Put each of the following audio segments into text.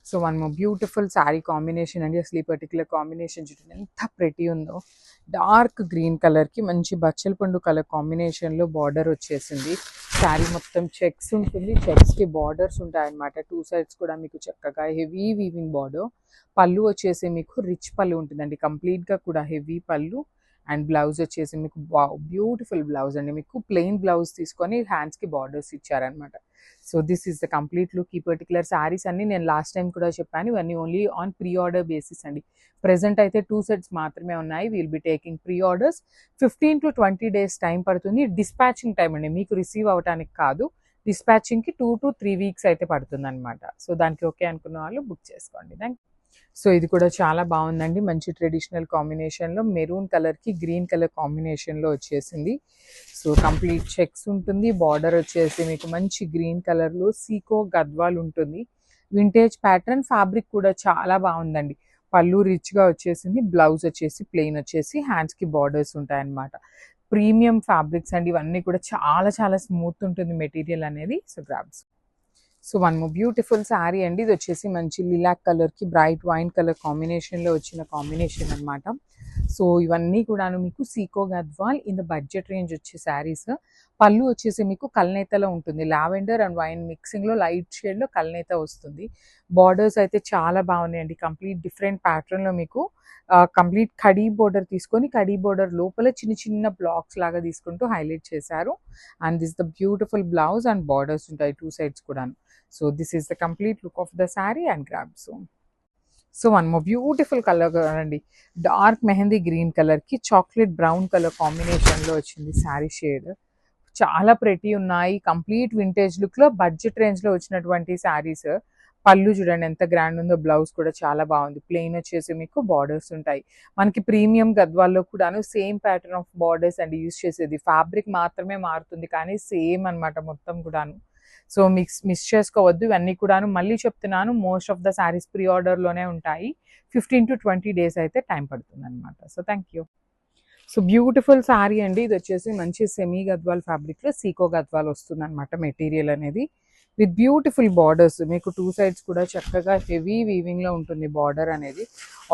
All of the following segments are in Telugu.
So one more beautiful sari combination అండి. అసలు ఈ పర్టికులర్ కాంబినేషన్ చూడండి ఎంత ప్రెటీ ఉందో. డార్క్ గ్రీన్ కలర్కి మంచి బచ్చల పండు కలర్ కాంబినేషన్లో బార్డర్ వచ్చేసింది. శారీ మొత్తం చెక్స్ ఉంటుంది, చెక్స్కి బార్డర్స్ ఉంటాయన్నమాట. టూ సైడ్స్ కూడా మీకు చక్కగా హెవీ వీవింగ్ బార్డర్. పళ్ళు వచ్చేసి మీకు రిచ్ పళ్ళు ఉంటుందండి, కంప్లీట్గా కూడా హెవీ పళ్ళు. అండ్ బ్లౌజ్ వచ్చేసి మీకు బ్యూటిఫుల్ బ్లౌజ్ అండి. మీకు ప్లెయిన్ బ్లౌజ్ తీసుకొని హ్యాండ్స్కి బార్డర్స్ ఇచ్చారనమాట. So this is the complete look. ఈ పర్టికులర్ శారీస్ అన్ని నేను లాస్ట్ టైం కూడా చెప్పాను, ఇవన్నీ only on pre order basis అండి. ప్రెజెంట్ అయితే 2 sets మాత్రమే ఉన్నాయి. Will be taking pre orders. 15 to 20 days time పడుతుంది. డిస్పాచింగ్ టైం అండి, మీకు రిసీవ్ అవడానికి కాదు, డిస్పాచింగ్కి 2 to 3 weeks అయితే పడుతుంది అనమాట. సో దానికి ఓకే అనుకున్న వాళ్ళు బుక్ చేసుకోండి. థ్యాంక్. సో ఇది కూడా చాలా బాగుందండి, మంచి ట్రెడిషనల్ కాంబినేషన్లో మెరూన్ కలర్కి గ్రీన్ కలర్ కాంబినేషన్లో వచ్చేసింది. సో కంప్లీట్ చెక్స్ ఉంటుంది, బార్డర్ వచ్చేసి మీకు మంచి గ్రీన్ కలర్లో సీకో గద్వాల్ ఉంటుంది. వింటేజ్ ప్యాటర్న్, ఫ్యాబ్రిక్ కూడా చాలా బాగుందండి. పళ్ళు రిచ్గా వచ్చేసింది, బ్లౌజ్ వచ్చేసి ప్లెయిన్ వచ్చేసి హ్యాండ్స్కి బార్డర్స్ ఉంటాయన్నమాట. ప్రీమియం ఫ్యాబ్రిక్స్ అండి ఇవన్నీ కూడా, చాలా చాలా స్మూత్ ఉంటుంది మెటీరియల్ అనేది. So grabs. So one more beautiful saree అండి. ఇది వచ్చేసి మంచి లిలాక్ కలర్కి బ్రైట్ వైన్ కలర్ కాంబినేషన్లో వచ్చిన కాంబినేషన్ అనమాట. సో ఇవన్నీ కూడాను మీకు sico Gadwal in the budget range వచ్చే శారీస్. పళ్ళు వచ్చేసి మీకు కల్నేతలో ఉంటుంది, లావెండర్ అండ్ వైన్ మిక్సింగ్లో లైట్ షేడ్లో కల్నేత వస్తుంది. బార్డర్స్ అయితే చాలా బాగున్నాయండి, కంప్లీట్ డిఫరెంట్ ప్యాటర్న్లో మీకు కంప్లీట్ కడీ బోర్డర్ తీసుకొని కడీ బోర్డర్ లోపల చిన్న చిన్న బ్లాక్స్ లాగా తీసుకుంటూ హైలైట్ చేశారు. And this the beautiful blouse and borders ఉంటాయి 2 sides కూడాను. So this is the complete look of the sari and grab. So one more beautiful colour అండి, డార్క్ మెహందీ గ్రీన్ కలర్కి చాక్లెట్ బ్రౌన్ కలర్ కాంబినేషన్లో వచ్చింది శారీ షేడ్. చాలా ప్రెటీ ఉన్నాయి, కంప్లీట్ వింటేజ్ లుక్లో బడ్జెట్ రేంజ్లో వచ్చినటువంటి శారీస్. పళ్ళు చూడండి ఎంత గ్రాండ్ ఉందో, బ్లౌజ్ కూడా చాలా బాగుంది. ప్లెయిన్ వచ్చేసి మీకు బార్డర్స్ ఉంటాయి. మనకి ప్రీమియం గద్వాల్లో కూడాను same pattern of borders and use చేసేది. ఫ్యాబ్రిక్ మాత్రమే మారుతుంది కానీ సేమ్ అనమాట మొత్తం కూడాను. సో మిస్ చేసుకోవద్దు. ఇవన్నీ కూడాను మళ్ళీ చెప్తున్నాను, most of the sarees pre ఆర్డర్లోనే ఉంటాయి. 15 to 20 days అయితే టైం పడుతుంది అనమాట. So thank you. So beautiful saree అండి. ఇది వచ్చేసి మంచి సెమీ గద్వాల్ ఫ్యాబ్రిక్లో సీకో గద్వాల్ వస్తుంది అనమాట మెటీరియల్ అనేది, విత్ బ్యూటిఫుల్ బార్డర్స్. మీకు 2 sides కూడా చక్కగా హెవీ వీవింగ్లో ఉంటుంది బార్డర్ అనేది.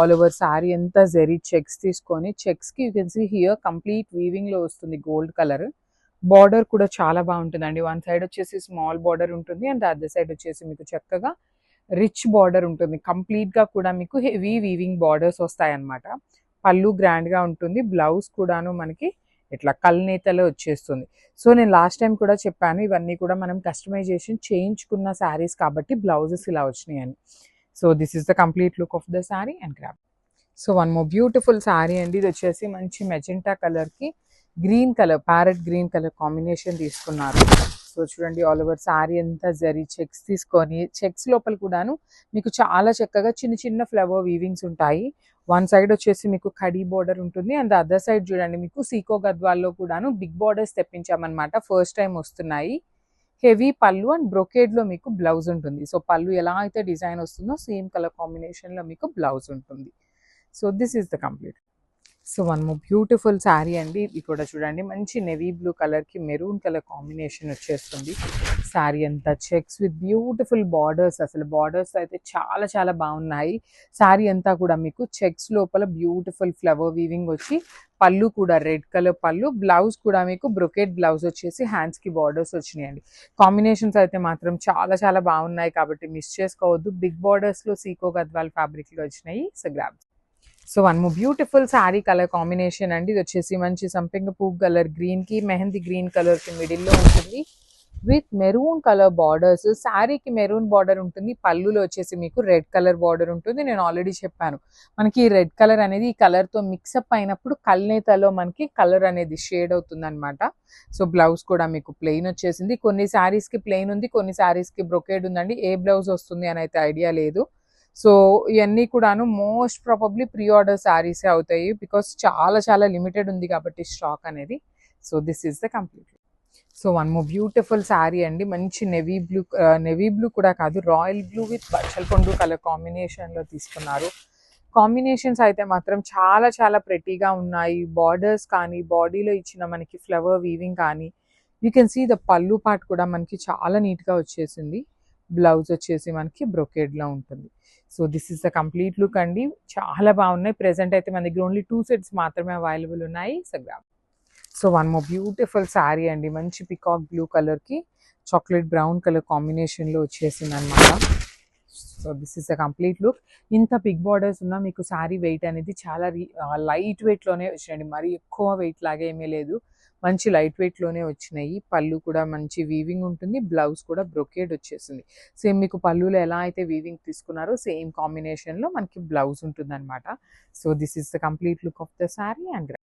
ఆల్ ఓవర్ శారీ అంతా జెరీ చెక్స్ తీసుకొని, చెక్స్కి you can see here complete వీవింగ్లో వస్తుంది గోల్డ్ కలర్. బార్డర్ కూడా చాలా బాగుంటుందండి. వన్ సైడ్ వచ్చేసి స్మాల్ బార్డర్ ఉంటుంది అండ్ అదర్ సైడ్ వచ్చేసి మీకు చక్కగా రిచ్ బార్డర్ ఉంటుంది. కంప్లీట్గా కూడా మీకు హెవీ వీవింగ్ బార్డర్స్ వస్తాయన్నమాట. పళ్ళు గ్రాండ్గా ఉంటుంది, బ్లౌజ్ కూడాను మనకి ఇట్లా కల్నేతలో వచ్చేస్తుంది. సో నేను లాస్ట్ టైం కూడా చెప్పాను, ఇవన్నీ కూడా మనం కస్టమైజేషన్ చేయించుకున్న శారీస్ కాబట్టి బ్లౌజెస్ ఇలా వచ్చినాయని. So this is the complete look of the sari and grab. So one more beautiful saree అండి. ఇది వచ్చేసి మంచి మెజెంటా కలర్కి green colour, parrot green colour combination తీసుకున్నారు. సో చూడండి ఆల్ ఓవర్ శారీ అంతా జరీ చెక్స్ తీసుకొని, చెక్స్ లోపల కూడాను మీకు చాలా చక్కగా చిన్న చిన్న ఫ్లవర్ వీవింగ్స్ ఉంటాయి. వన్ సైడ్ వచ్చేసి మీకు కడీ బోర్డర్ ఉంటుంది అండ్ అదర్ సైడ్ చూడండి మీకు సీకో గద్వాల్లో కూడాను బిగ్ బార్డర్స్ తెప్పించామన్నమాట, ఫస్ట్ టైం వస్తున్నాయి. హెవీ పళ్ళు అండ్ బ్రొకేడ్లో మీకు బ్లౌజ్ ఉంటుంది. సో పళ్ళు ఎలా అయితే డిజైన్ వస్తుందో సేమ్ కలర్ కాంబినేషన్లో మీకు బ్లౌజ్ ఉంటుంది. So this is the complete. So one more beautiful saree అండి. ఇది కూడా చూడండి మంచి నెవీ బ్లూ కలర్కి మెరూన్ కలర్ కాంబినేషన్ వచ్చేస్తుంది. శారీ అంతా చెక్స్ విత్ బ్యూటిఫుల్ బార్డర్స్. అసలు బార్డర్స్ అయితే చాలా చాలా బాగున్నాయి. శారీ అంతా కూడా మీకు చెక్స్ లోపల బ్యూటిఫుల్ ఫ్లవర్ వీవింగ్ వచ్చి, పళ్ళు కూడా రెడ్ కలర్ పళ్ళు, బ్లౌజ్ కూడా మీకు బ్రొకెట్ బ్లౌజ్ వచ్చేసి హ్యాండ్స్కి బార్డర్స్ వచ్చినాయండి. కాంబినేషన్స్ అయితే మాత్రం చాలా చాలా బాగున్నాయి కాబట్టి మిస్ చేసుకోవద్దు. బిగ్ బార్డర్స్లో సీకో గద్వాల్ ఫ్యాబ్రిక్లో వచ్చినాయి. So grab. So one more beautiful sari colour combination అండి. ఇది వచ్చేసి మంచి సంపింగ పువ్వు కలర్ గ్రీన్కి మెహందీ గ్రీన్ కలర్కి మిడిల్లో ఉంటుంది విత్ మెరూన్ కలర్ బార్డర్స్. శారీకి మెరూన్ బార్డర్ ఉంటుంది, పళ్ళులో వచ్చేసి మీకు రెడ్ కలర్ బార్డర్ ఉంటుంది. నేను ఆల్రెడీ చెప్పాను, మనకి ఈ రెడ్ కలర్ అనేది ఈ కలర్తో మిక్సప్ అయినప్పుడు కల్నేతలో మనకి కలర్ అనేది షేడ్ అవుతుంది అనమాట. సో బ్లౌజ్ కూడా మీకు ప్లెయిన్ వచ్చేసింది. కొన్ని శారీస్కి ప్లెయిన్ ఉంది, కొన్ని శారీస్కి బ్రొకేడ్ ఉందండి. ఏ బ్లౌజ్ వస్తుంది అని అయితే ఐడియా లేదు. సో ఇవన్నీ కూడాను మోస్ట్ ప్రాబబ్లీ ప్రీ ఆర్డర్ శారీసే అవుతాయి, బికాస్ చాలా చాలా లిమిటెడ్ ఉంది కాబట్టి స్టాక్ అనేది. So this is the complete. So one more beautiful saree అండి. మంచి నెవీ బ్లూ కూడా కాదు, రాయల్ బ్లూ విత్ బచ్చల పండు కలర్ కాంబినేషన్లో తీసుకున్నారు. కాంబినేషన్స్ అయితే మాత్రం చాలా చాలా ప్రెటీగా ఉన్నాయి. బార్డర్స్ కానీ, బాడీలో ఇచ్చిన మనకి ఫ్లవర్ వీవింగ్ కానీ, యూ కెన్ సీ ద పళ్ళు పార్ట్ కూడా మనకి చాలా నీట్గా వచ్చేసింది. బ్లౌజ్ వచ్చేసి మనకి బ్రొకేడ్లో ఉంటుంది. So this is the complete look అండి. చాలా బాగున్నాయి. ప్రెసెంట్ అయితే మన దగ్గర ఓన్లీ 2 సెట్స్ మాత్రమే అవైలబుల్ ఉన్నాయి. So one more beautiful saree అండి. మంచి పికాక్ బ్లూ కలర్కి చాక్లెట్ బ్రౌన్ కలర్ కాంబినేషన్లో వచ్చేసింది అనమాట. So this is the complete look. ఇంత బిగ్ బార్డర్స్ ఉన్న మీకు శారీ వెయిట్ అనేది చాలా లైట్ వెయిట్లోనే వచ్చినాయండి. మరీ ఎక్కువ వెయిట్ లాగా ఏమీ లేదు. మంచి లైట్ వెయిట్లోనే వచ్చినాయి. పళ్ళు కూడా మంచి వీవింగ్ ఉంటుంది. బ్లౌజ్ కూడా బ్రొకేడ్ వచ్చేసింది. సేమ్ మీకు పళ్ళులో ఎలా అయితే వీవింగ్ తీసుకున్నారో సేమ్ కాంబినేషన్లో మనకి బ్లౌజ్ ఉంటుంది అనమాట. So this is the complete look of the sari and